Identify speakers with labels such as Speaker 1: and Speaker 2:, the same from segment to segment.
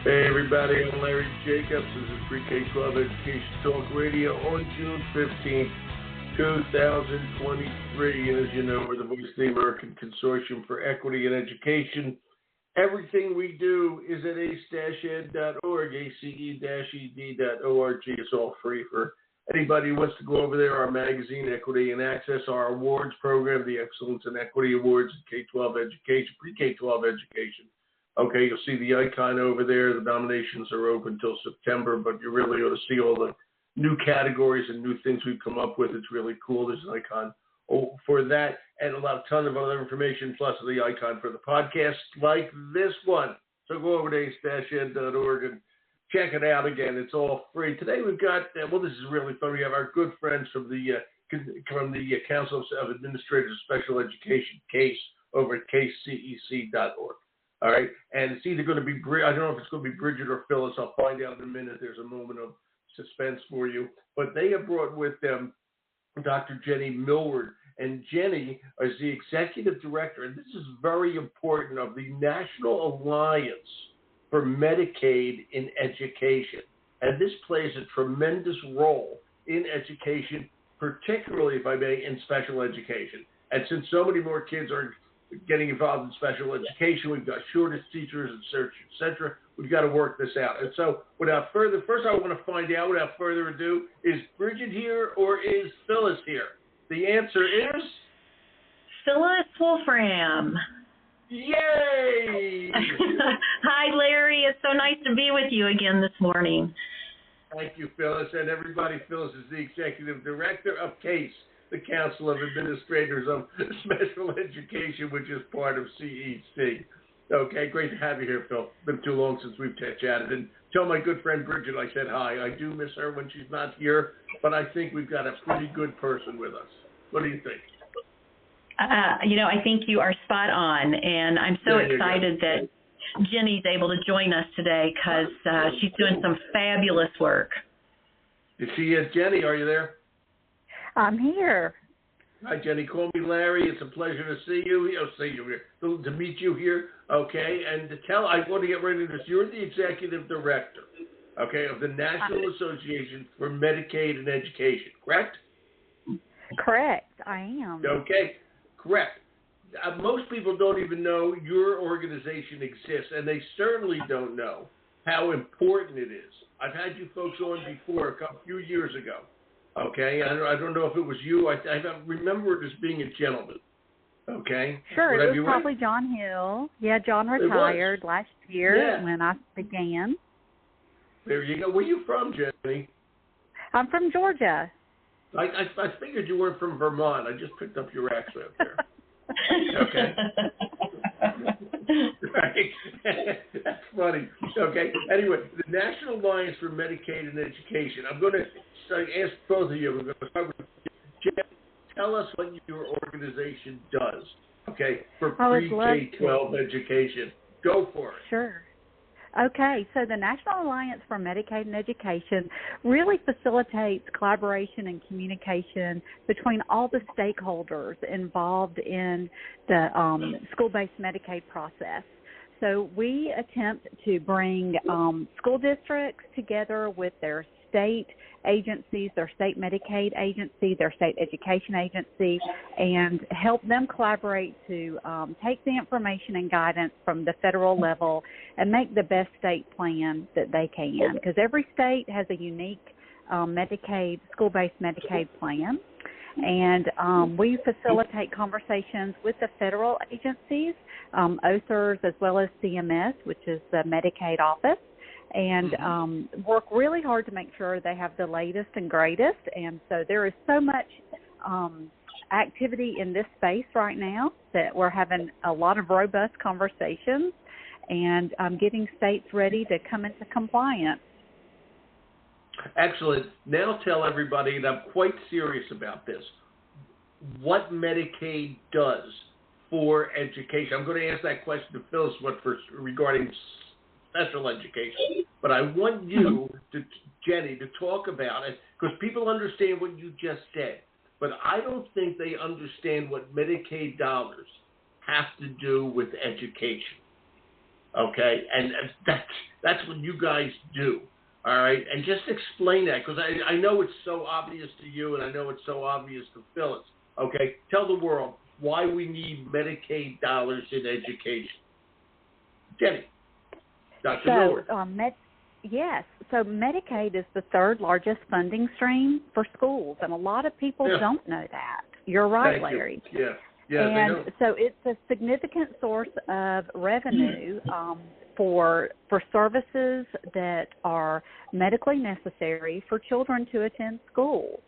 Speaker 1: Hey everybody, I'm Larry Jacobs. This is Pre-K-12 Education Talk Radio on June 15th, 2023. And as you know, we're the voice of the American Consortium for Equity in Education. Everything we do is at ace-ed.org, ace-ed.org. It's all free for anybody who wants to go over there. Our magazine, Equity and Access, our awards program, the Excellence in Equity Awards in K-12 Education, Pre-K-12 Education. Okay, you'll see the icon over there. The nominations are open until September, but you really ought to see all the new categories and new things we've come up with. It's really cool. There's an icon for that and a ton of other information, plus the icon for the podcast like this one. So go over to ace-ed.org and check it out again. It's all free. Today we've got, this is really fun. We have our good friends from the Council of Administrators of Special Education, CASE, over at casecec.org. All right, and it's either going to be, I don't know if it's going to be Bridget or Phyllis. I'll find out in a minute. There's a moment of suspense for you. But they have brought with them Dr. Jenny Millward. And Jenny is the executive director, and this is very important, of the National Alliance for Medicaid in Education. And this plays a tremendous role in education, particularly, if I may, in special education. And since so many more kids are getting involved in special education, we've got shortage teachers and search, et cetera. We've got to work this out. And so without further, first I want to find out, without further ado, is Bridget here or is Phyllis here? The answer is?
Speaker 2: Phyllis Wolfram.
Speaker 1: Yay!
Speaker 2: Hi, Larry. It's so nice to be with you again this morning.
Speaker 1: Thank you, Phyllis. And everybody, Phyllis is the executive director of CASE, the Council of Administrators of Special Education, which is part of CEC. Okay, great to have you here, Phil. It's been too long since we've chatted. And tell my good friend Bridget I said hi. I do miss her when she's not here, but I think we've got a pretty good person with us. What do you think?
Speaker 2: I think you are spot on, and I'm so excited that Jenny's able to join us today because she's doing some fabulous work.
Speaker 1: Is she Jenny, are you there?
Speaker 3: I'm here.
Speaker 1: Hi, Jenny. Call me Larry. It's a pleasure to see you. To meet you here. Okay, and I want to get right into this. You're the executive director, okay, of the National Association for Medicaid and Education, correct?
Speaker 3: Correct, I am.
Speaker 1: Okay, correct. Most people don't even know your organization exists, and they certainly don't know how important it is. I've had you folks on before a few years ago. Okay, I don't know if it was you. I remember it as being a gentleman. Okay.
Speaker 3: Sure, it was probably John Hill. Yeah, John retired last year when I began.
Speaker 1: There you go. Where are you from, Jenny?
Speaker 3: I'm from Georgia.
Speaker 1: I figured you weren't from Vermont. I just picked up your accent there. Okay. Right. That's funny. Okay. Anyway, the National Alliance for Medicaid and Education. I'm going to ask both of you. We're going to start with Jen. Tell us what your organization does, okay, for pre-K-12 education. Go for it.
Speaker 3: Sure. Okay, so the National Alliance for Medicaid and Education really facilitates collaboration and communication between all the stakeholders involved in the school-based Medicaid process. So we attempt to bring school districts together with their state agencies, their state Medicaid agency, their state education agency, and help them collaborate to take the information and guidance from the federal level and make the best state plan that they can. Because every state has a unique Medicaid, school-based Medicaid plan. And we facilitate conversations with the federal agencies, OSERS, as well as CMS, which is the Medicaid office, and work really hard to make sure they have the latest and greatest. And so there is so much activity in this space right now that we're having a lot of robust conversations and getting states ready to come into compliance.
Speaker 1: Excellent. Now tell everybody, and I'm quite serious about this, what Medicaid does for education. I'm going to ask that question to Phyllis regarding special education, but I want you, Jenny, to talk about it because people understand what you just said, but I don't think they understand what Medicaid dollars have to do with education. Okay, and that's what you guys do. All right, and just explain that, because I know it's so obvious to you, and I know it's so obvious to Phyllis. Okay, tell the world why we need Medicaid dollars in education. Jenny, Dr. Norwood.
Speaker 3: Yes. So Medicaid is the third largest funding stream for schools, and a lot of people don't know that. You're right, Larry.
Speaker 1: Yeah. Yeah,
Speaker 3: and so it's a significant source of revenue for services that are medically necessary for children to attend school.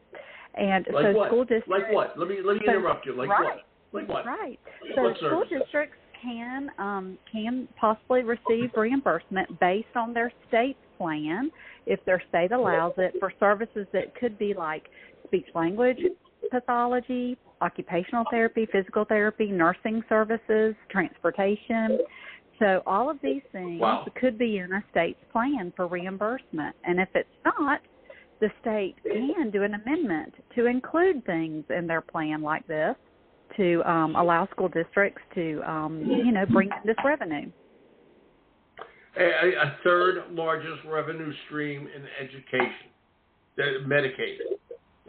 Speaker 3: And
Speaker 1: like
Speaker 3: so
Speaker 1: what?
Speaker 3: school districts.
Speaker 1: Like what? Let me interrupt you. Like what? Like what?
Speaker 3: Right. So school districts can possibly receive reimbursement based on their state's plan, if their state allows it, for services that could be like speech language pathology, occupational therapy, physical therapy, nursing services, transportation. So all of these things could be in a state's plan for reimbursement. And if it's not, the state can do an amendment to include things in their plan like this to allow school districts to, bring in this revenue.
Speaker 1: A third largest revenue stream in education, Medicaid.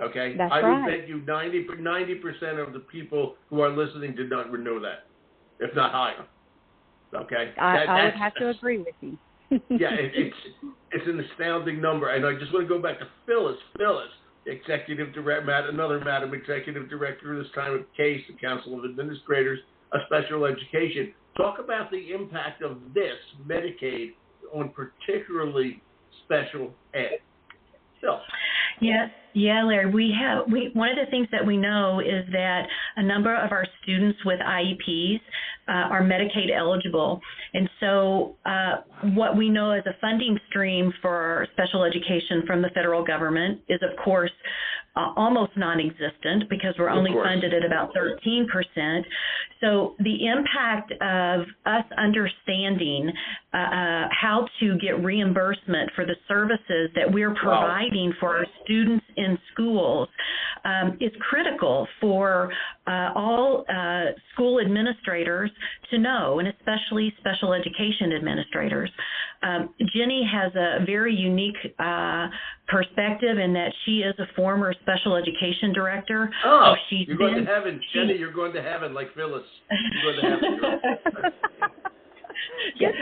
Speaker 1: Okay?
Speaker 3: That's
Speaker 1: I
Speaker 3: right.
Speaker 1: would bet you 90% of the people who are listening did not know that, if not higher. Okay?
Speaker 3: I would have to agree with you.
Speaker 1: Yeah, it's an astounding number. And I just want to go back to Phyllis. Phyllis, executive director, another Madam Executive Director, this time at CASE, the Council of Administrators of Special Education. Talk about the impact of this Medicaid on particularly special ed. Phil.
Speaker 2: Yeah, Larry. One of the things that we know is that a number of our students with IEPs are Medicaid eligible, and so what we know as a funding stream for special education from the federal government is, of course, almost non-existent because we're only funded at about 13%. So the impact of us understanding how to get reimbursement for the services that we're providing for our students in schools is critical for all school administrators to know, and especially special education administrators. Jenny has a very unique perspective in that she is a former special education director.
Speaker 1: Oh, you're going to heaven. Jenny, you're going to heaven like Phyllis. You're going to heaven.
Speaker 2: Yes.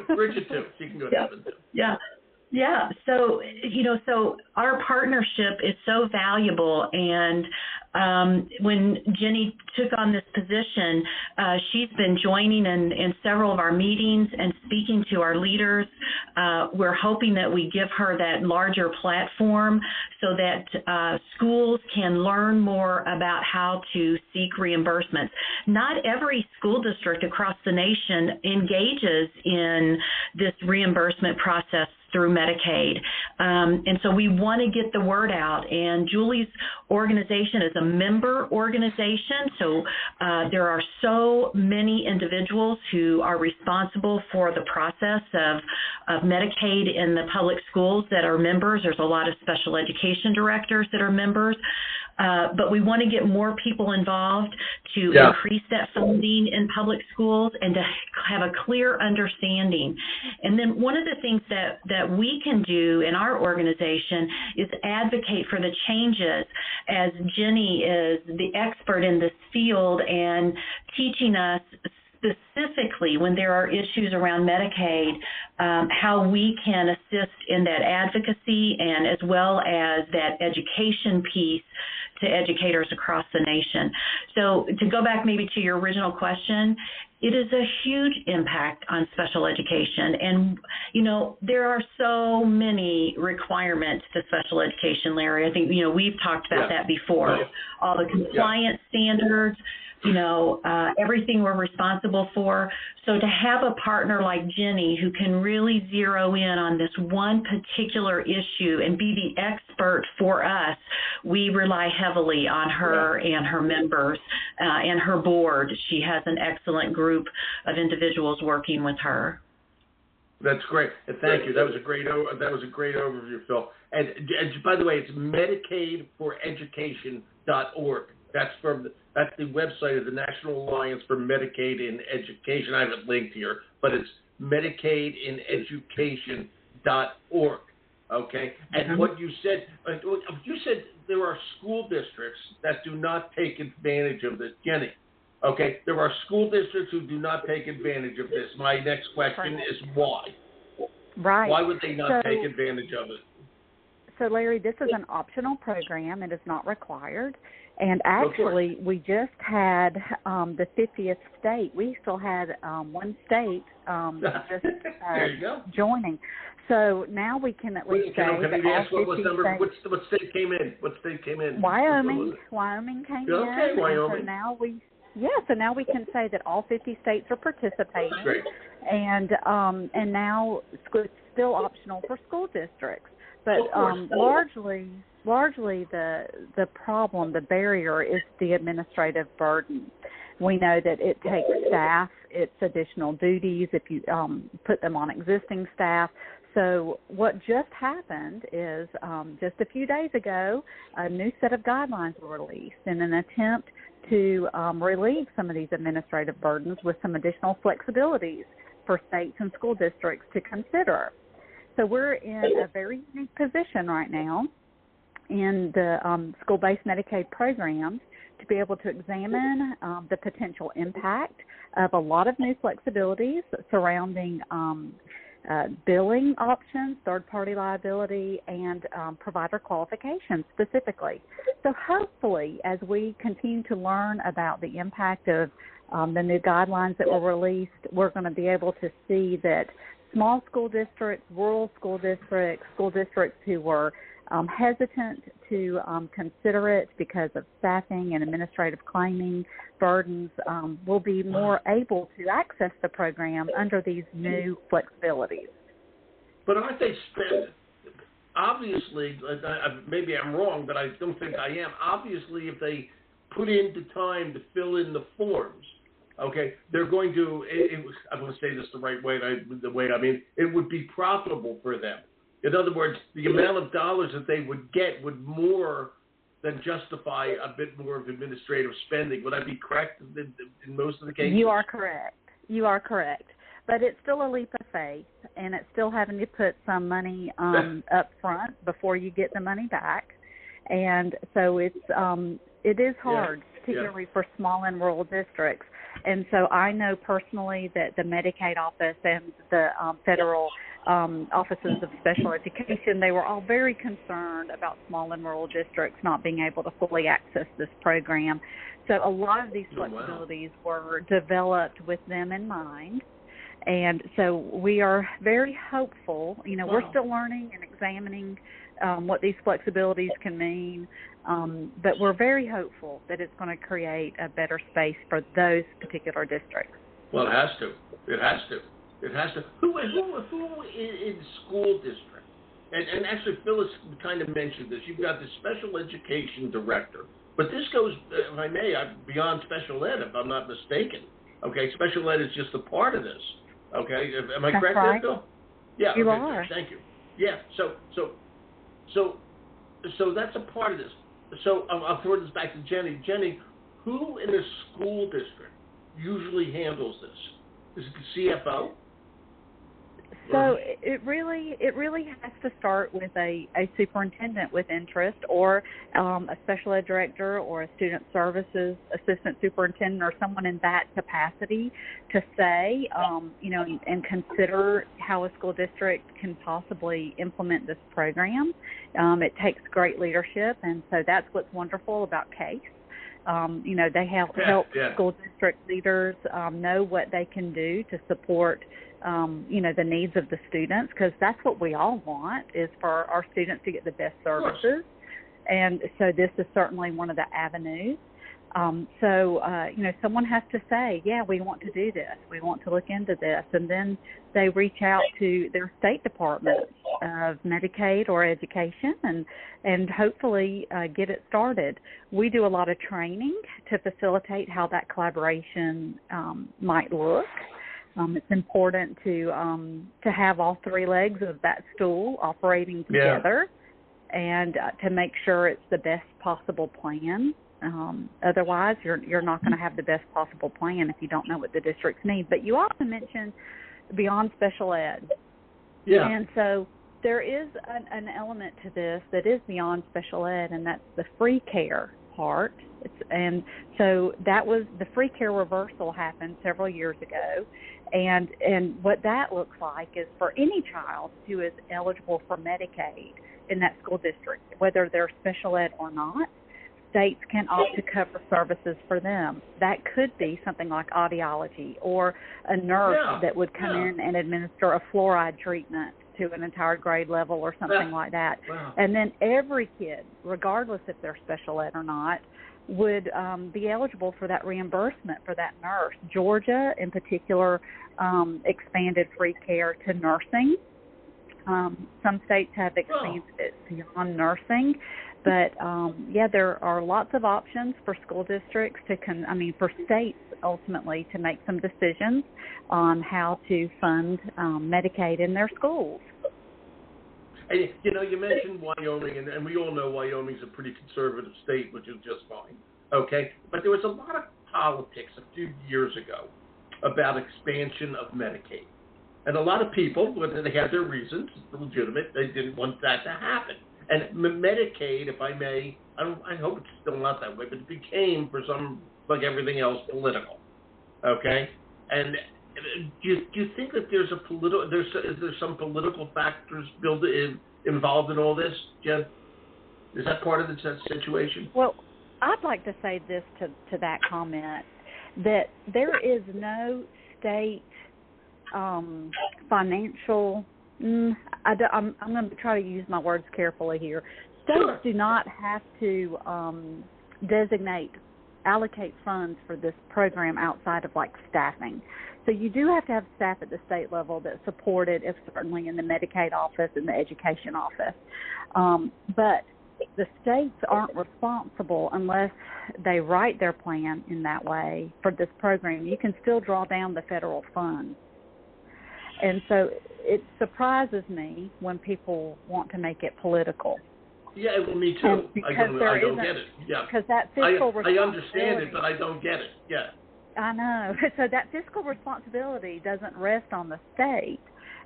Speaker 1: Bridget too. She can go to heaven too.
Speaker 2: Yeah. Yeah. So, so our partnership is so valuable. And when Jenny took on this position, she's been joining in several of our meetings and speaking to our leaders. We're hoping that we give her that larger platform so that schools can learn more about how to seek reimbursements. Not every school district across the nation engages in this reimbursement process through Medicaid. And so we want to get the word out. And Julie's organization is a member organization, so there are so many individuals who are responsible for the process of Medicaid in the public schools that are members. There's a lot of special education directors that are members. But we want to get more people involved to increase that funding in public schools and to have a clear understanding. And then one of the things that we can do in our organization is advocate for the changes, as Jenny is the expert in this field and teaching us specifically when there are issues around Medicaid, how we can assist in that advocacy and as well as that education piece to educators across the nation. So to go back maybe to your original question, it is a huge impact on special education. And, there are so many requirements to special education, Larry. I think, we've talked about that before. All the compliance standards, everything we're responsible for. So to have a partner like Jenny who can really zero in on this one particular issue and be the expert for us, we rely heavily on her and her members and her board. She has an excellent group of individuals working with her.
Speaker 1: That's great. Thank you. That was a great overview, Phil. And by the way, it's MedicaidForEducation.org. That's the website of the National Alliance for Medicaid in Education. I have it linked here, but it's MedicaidInEducation.org. Okay, and what you said there are school districts that do not take advantage of this, Jenny. Okay, there are school districts who do not take advantage of this. My next question is why?
Speaker 3: Right.
Speaker 1: Why would they not take advantage of it?
Speaker 3: So, Larry, this is an optional program. It is not required. And actually, we just had the 50th state. We still had one state just
Speaker 1: there you go.
Speaker 3: joining. So now we can at least say that all 50 states.
Speaker 1: What state came in? What state came in?
Speaker 3: Wyoming. Wyoming came in.
Speaker 1: Okay, Wyoming.
Speaker 3: So now we can say that all 50 states are participating.
Speaker 1: That's great.
Speaker 3: And now it's still optional for school districts. But largely the problem, the barrier is the administrative burden. We know that it takes staff, it's additional duties if you put them on existing staff. So what just happened is just a few days ago, a new set of guidelines were released in an attempt to relieve some of these administrative burdens with some additional flexibilities for states and school districts to consider. So we're in a very unique position right now in the school-based Medicaid programs to be able to examine the potential impact of a lot of new flexibilities surrounding billing options, third-party liability, and provider qualifications specifically. So hopefully, as we continue to learn about the impact of the new guidelines that were released, we're going to be able to see that small school districts, rural school districts who were hesitant to consider it because of staffing and administrative claiming burdens will be more able to access the program under these new flexibilities.
Speaker 1: But aren't they obviously, maybe I'm wrong, but I don't think I am. Obviously, if they put in the time to fill in the forms, okay, they're going to, I'm going to say this the right way, it would be profitable for them. In other words, the amount of dollars that they would get would more than justify a bit more of administrative spending. Would I be correct in most of the cases?
Speaker 3: You are correct. But it's still a leap of faith, and it's still having to put some money up front before you get the money back. And so it is hard, particularly for small and rural districts. And so I know personally that the Medicaid office and the federal offices of special education, they were all very concerned about small and rural districts not being able to fully access this program. So a lot of these flexibilities were developed with them in mind. And so we are very hopeful. We're still learning and examining what these flexibilities can mean, but we're very hopeful that it's going to create a better space for those particular districts.
Speaker 1: Well, it has to. Who in school district? And actually, Phyllis kind of mentioned this. You've got the special education director, but this goes, if I may, beyond special ed, if I'm not mistaken. Okay, special ed is just a part of this. Okay, am I correct there, Phil? Yeah,
Speaker 3: you are.
Speaker 1: Thank you. Yeah, so that's a part of this. So I'll throw this back to Jenny. Jenny, who in a school district usually handles this? Is it the CFO?
Speaker 3: So it really has to start with a superintendent with interest, or a special ed director, or a student services assistant superintendent, or someone in that capacity to say, and consider how a school district can possibly implement this program. It takes great leadership, and so that's what's wonderful about CASE. They help school district leaders know what they can do to support the needs of the students, because that's what we all want, is for our students to get the best services. And so this is certainly one of the avenues. Someone has to say, we want to do this. We want to look into this. And then they reach out to their state department of Medicaid or education and hopefully get it started. We do a lot of training to facilitate how that collaboration might look. It's important to have all three legs of that stool operating together, and to make sure it's the best possible plan. Otherwise, you're not going to have the best possible plan if you don't know what the districts need. But you also mentioned beyond special ed.
Speaker 1: Yeah.
Speaker 3: And so there is an element to this that is beyond special ed, and that's the free care part. And so that was the free care reversal happened several years ago. And what that looks like is for any child who is eligible for Medicaid in that school district, whether they're special ed or not, states can opt to cover services for them. That could be something like audiology or a nurse that would come in and administer a fluoride treatment to an entire grade level or something like that.
Speaker 1: Wow.
Speaker 3: And then every kid, regardless if they're special ed or not, would be eligible for that reimbursement for that nurse. Georgia, in particular, expanded free care to nursing. Some states have expanded it beyond nursing. But, there are lots of options for school districts for states ultimately to make some decisions on how to fund Medicaid in their schools.
Speaker 1: And, you mentioned Wyoming, and we all know Wyoming's a pretty conservative state, which is just fine, okay? But there was a lot of politics a few years ago about expansion of Medicaid. And a lot of people, whether they had their reasons, legitimate, they didn't want that to happen. And Medicaid, if I may, I hope it's still not that way, but it became, for some, like everything else, political, okay? And do you think that there's is there some political factors involved in all this, Jen? Is that part of the situation?
Speaker 3: Well, I'd like to say this to that comment, that there is no state financial. I'm going to try to use my words carefully here. States do not have to allocate funds for this program outside of staffing. So you do have to have staff at the state level that support it, certainly in the Medicaid office and the education office. But the states aren't responsible unless they write their plan in that way for this program. You can still draw down the federal funds. And so it surprises me when people want to make it political.
Speaker 1: Yeah, well, me too. I don't get it. Yeah.
Speaker 3: Because that fiscal responsibility.
Speaker 1: I understand it, but I don't get it. Yeah.
Speaker 3: I know. So that fiscal responsibility doesn't rest on the state.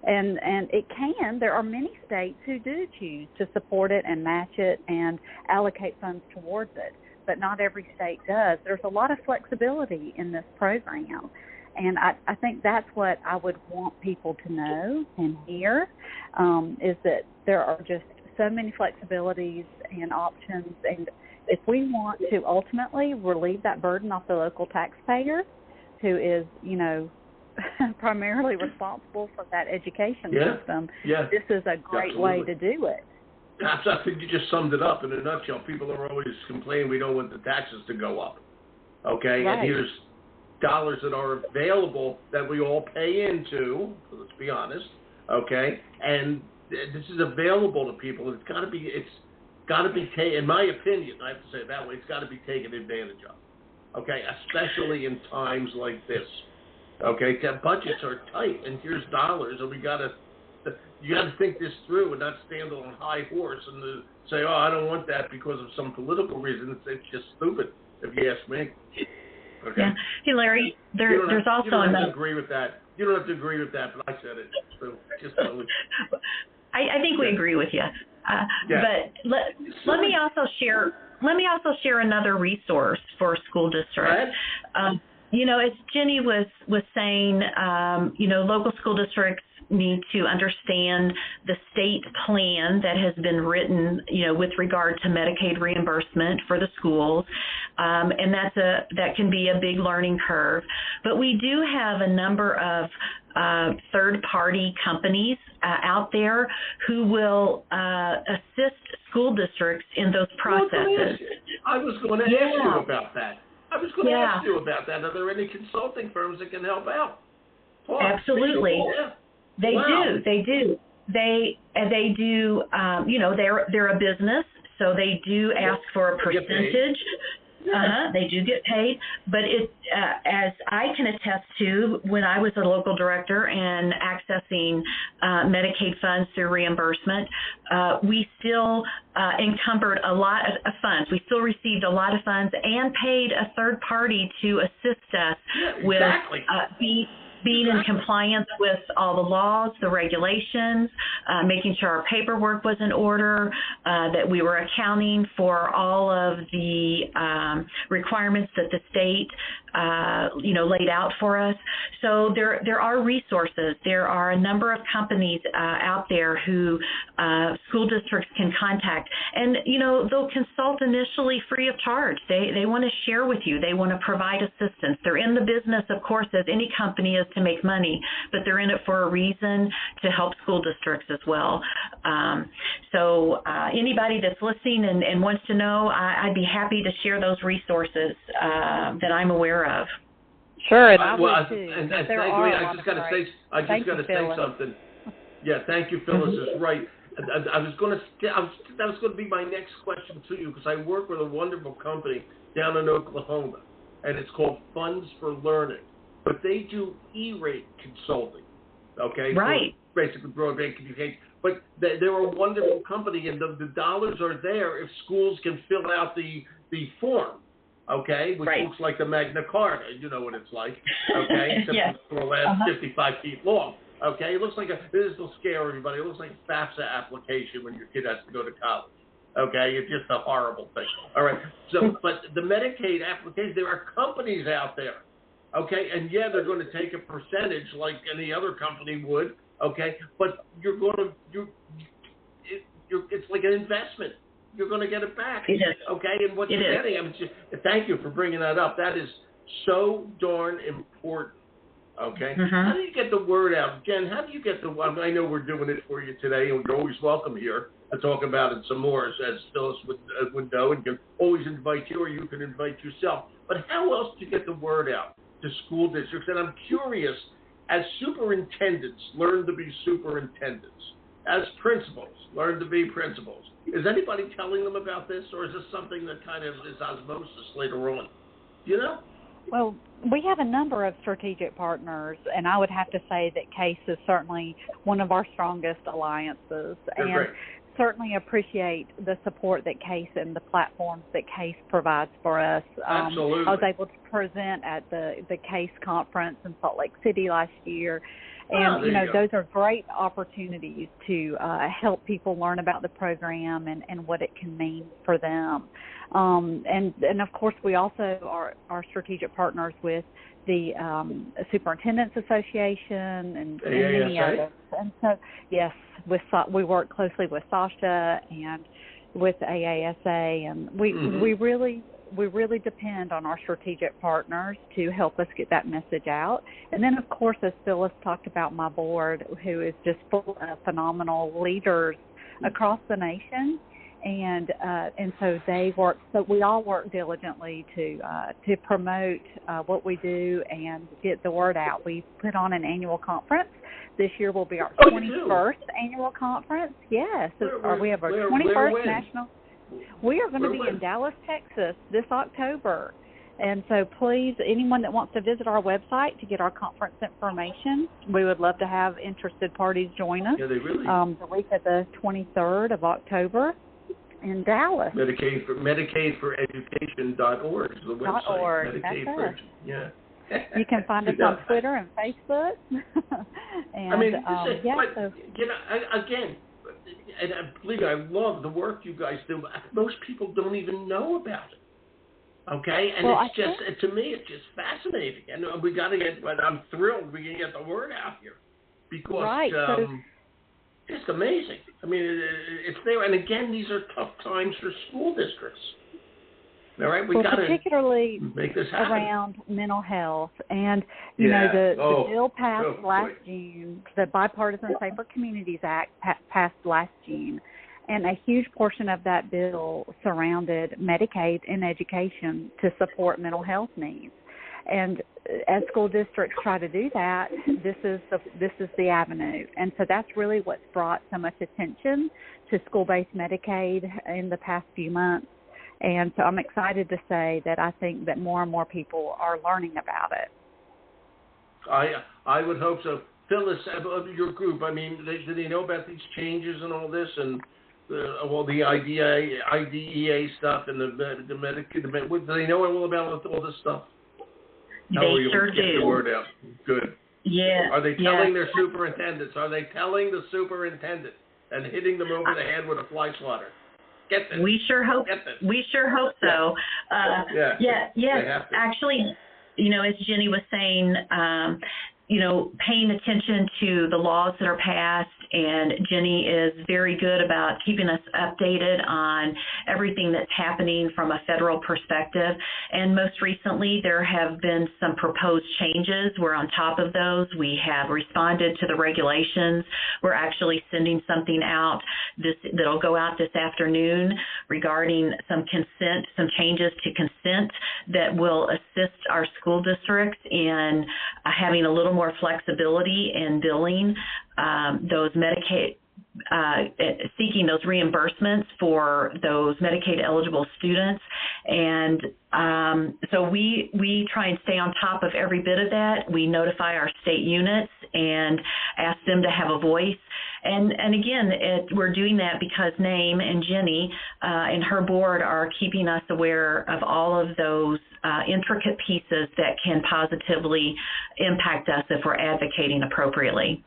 Speaker 3: And it can. There are many states who do choose to support it and match it and allocate funds towards it, but not every state does. There's a lot of flexibility in this program. And I think that's what I would want people to know and hear, is that there are just so many flexibilities and options. And if we want to ultimately relieve that burden off the local taxpayer, who is, primarily responsible for that education system, this is a great way to do it.
Speaker 1: I think you just summed it up in a nutshell. People are always complaining we don't want the taxes to go up. Okay?
Speaker 3: Right.
Speaker 1: And here's dollars that are available that we all pay into, let's be honest, okay? And this is available to people. It's got to be taken, in my opinion, I have to say it that way, it's got to be taken advantage of, okay? Especially in times like this, okay? Budgets are tight, and here's dollars, and you got to think this through and not stand on a high horse and say, I don't want that because of some political reason. It's just stupid, if you ask me. Okay.
Speaker 2: Yeah. Hey, Larry, there's also
Speaker 1: you don't have to agree with that. You don't have to agree with that, but I said it. So just
Speaker 2: I think we agree with you. But let me also share another resource for school districts. As Jenny was saying, local school districts need to understand the state plan that has been written, with regard to Medicaid reimbursement for the schools, and that can be a big learning curve. But we do have a number of third-party companies out there who will assist school districts in those processes.
Speaker 1: I was going to ask you about that. Are there any consulting firms that can help out?
Speaker 2: Absolutely. They do. They do. They're a business, so they do ask for a percentage. They do get paid, but as I can attest to, when I was a local director and accessing Medicaid funds through reimbursement, we still encumbered a lot of funds. We still received a lot of funds and paid a third party to assist us with being in compliance with all the laws, the regulations, making sure our paperwork was in order, that we were accounting for all of the requirements that the state, laid out for us. So there are resources. There are a number of companies out there who school districts can contact, and they'll consult initially free of charge. They want to share with you. They want to provide assistance. They're in the business, of course, as any company is, to make money, but they're in it for a reason, to help school districts as well. So anybody that's listening and wants to know, I'd be happy to share those resources that I'm aware of.
Speaker 3: Sure, and I
Speaker 1: well,
Speaker 3: would too.
Speaker 1: And I just got to say something. Yeah, thank you, Phyllis is right. That was going to be my next question to you, because I work with a wonderful company down in Oklahoma, and it's called Funds for Learning. But they do E-rate consulting, okay?
Speaker 2: Right.
Speaker 1: For basically broadband communication. But they're a wonderful company, and the dollars are there if schools can fill out the form, okay? Which looks like the Magna Carta. You know what it's like, okay? Except for the last 55 feet long, okay? It looks like this will scare everybody. It looks like a FAFSA application when your kid has to go to college. Okay, it's just a horrible thing. All right. So, but the Medicaid application, there are companies out there. Okay, and they're going to take a percentage like any other company would. Okay, but it's like an investment. You're going to get it back. Okay, and what you're getting. Thank you for bringing that up. That is so darn important. Okay, How do you get the word out, Jen? How do you get the? I know we're doing it for you today, and you're always welcome here to talk about it some more, as Phyllis would know, and can always invite you, or you can invite yourself. But how else do you get the word out to school districts? And I'm curious, as superintendents learn to be superintendents, as principals learn to be principals, is anybody telling them about this, or is this something that kind of is osmosis later on? You know?
Speaker 3: Well, we have a number of strategic partners, and I would have to say that CASE is certainly one of our strongest alliances.
Speaker 1: Great.
Speaker 3: Certainly appreciate the support that CASE and the platforms that CASE provides for us.
Speaker 1: Absolutely.
Speaker 3: I was able to present at the CASE conference in Salt Lake City last year. And, those are great opportunities to help people learn about the program and what it can mean for them. And of course, we also are strategic partners with the Superintendents Association and many others. And so, yes, we work closely with Sasha and with AASA, and we really depend on our strategic partners to help us get that message out. And then, of course, as Phyllis talked about, my board, who is just full of phenomenal leaders across the nation. And so they work. So we all work diligently to promote what we do and get the word out. We put on an annual conference. This year will be our 21st annual conference. Yes, we have our 21st national. We are going to be in Dallas, Texas this October. And so please, anyone that wants to visit our website to get our conference information, we would love to have interested parties join us.
Speaker 1: Yeah, they really.
Speaker 3: The week of the 23rd of October in Dallas.
Speaker 1: MEDICAIDforeducation.org is the website.
Speaker 3: Medicaid
Speaker 1: for Education. Yeah.
Speaker 3: You can find us on Twitter and Facebook. And,
Speaker 1: again, and believe me, I love the work you guys do. Most people don't even know about it. Okay, and to me, it's just fascinating. And we got to get. But I'm thrilled we can get the word out here because just amazing. I mean, it's there. And again, these are tough times for school districts. All right, we got to
Speaker 3: particularly
Speaker 1: make this happen.
Speaker 3: Around mental health, and the bill passed last June. The Bipartisan Safer Communities Act passed last June, and a huge portion of that bill surrounded Medicaid in education to support mental health needs. And as school districts try to do that, this is the avenue. And so that's really what's brought so much attention to school-based Medicaid in the past few months. And so I'm excited to say that I think that more and more people are learning about it.
Speaker 1: I would hope so. Phyllis, of your group, I mean, do they know about these changes and all this, and the IDEA stuff and the Medicaid? Do they know all about all this stuff?
Speaker 2: They sure do.
Speaker 1: Get the word out. Good.
Speaker 2: Yeah.
Speaker 1: Are they telling their superintendents? Are they telling the superintendent and hitting them over the head with a fly swatter? Get this.
Speaker 2: We sure hope. We sure hope so.
Speaker 1: Yeah.
Speaker 2: Actually, as Jenny was saying, paying attention to the laws that are passed, and Jenny is very good about keeping us updated on everything that's happening from a federal perspective. And most recently, there have been some proposed changes. We're on top of those. We have responded to the regulations. We're actually sending something out that'll go out this afternoon regarding some changes to consent that will assist our school districts in having a little more flexibility in billing those Medicaid, seeking those reimbursements for those Medicaid eligible students. And so we try and stay on top of every bit of that. We notify our state units and ask them to have a voice. And again, we're doing that because NAME and Jenny and her board are keeping us aware of all of those intricate pieces that can positively impact us if we're advocating appropriately.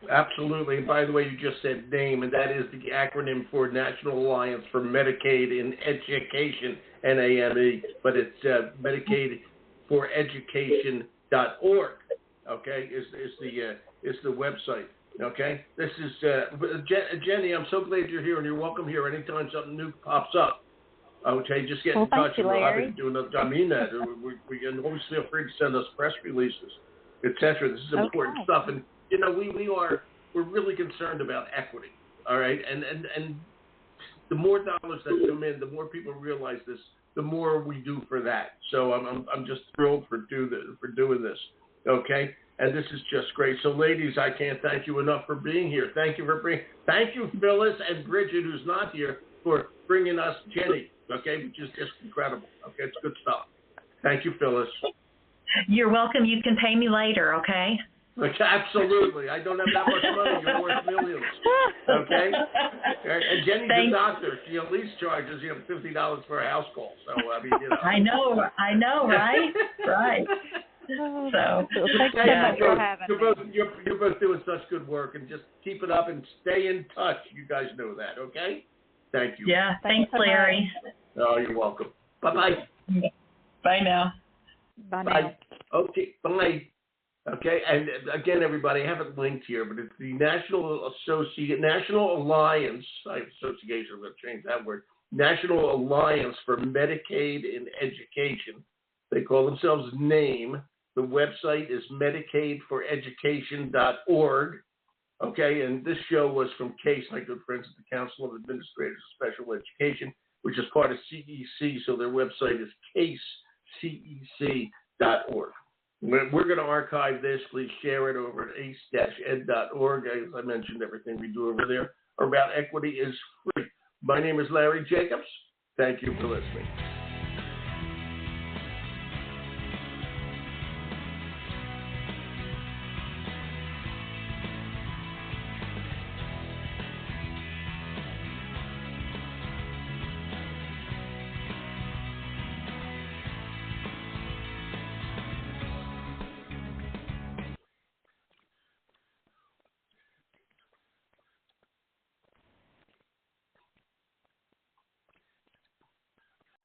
Speaker 1: Absolutely. And by the way, you just said NAME, and that is the acronym for National Alliance for Medicaid in Education, NAME, but it's MedicaidForEducation.org. Okay, is the website. Okay, this is Jenny. I'm so glad you're here, and you're welcome here anytime something new pops up. Okay, just get in touch, and we'll have to do another. I mean that. We can always feel free to send us press releases, etc. This is important stuff, and we're really concerned about equity. All right, and the more dollars that come in, the more people realize this, the more we do for that. So I'm just thrilled for doing this. Okay. And this is just great. So, ladies, I can't thank you enough for being here. Thank you, Phyllis and Bridget, who's not here, for bringing us Jenny, okay, which is just incredible. Okay, it's good stuff. Thank you, Phyllis.
Speaker 2: You're welcome. You can pay me later, okay?
Speaker 1: Absolutely. I don't have that much money. You're worth millions. Okay? And Jenny's a doctor. She at least charges $50 for a house call. So, I mean,
Speaker 2: I know, right? Right. So
Speaker 3: thanks so much for having me.
Speaker 1: You're both doing such good work, and just keep it up and stay in touch. You guys know that, okay? Thank you.
Speaker 2: Yeah, thanks, Larry.
Speaker 1: Oh, you're welcome. Bye-bye.
Speaker 2: Bye now.
Speaker 3: Bye now.
Speaker 1: Okay, bye. Okay, and again, everybody, I have it linked here, but it's the National Alliance, Association, I'm going to change that word, National Alliance for Medicaid in Education. They call themselves NAME. The website is MedicaidForEducation.org. Okay, and this show was from CASE, my good friends at the Council of Administrators of Special Education, which is part of CEC, so their website is CASECEC.org. We're going to archive this. Please share it over at ace-ed.org. As I mentioned, everything we do over there about equity is free. My name is Larry Jacobs. Thank you for listening.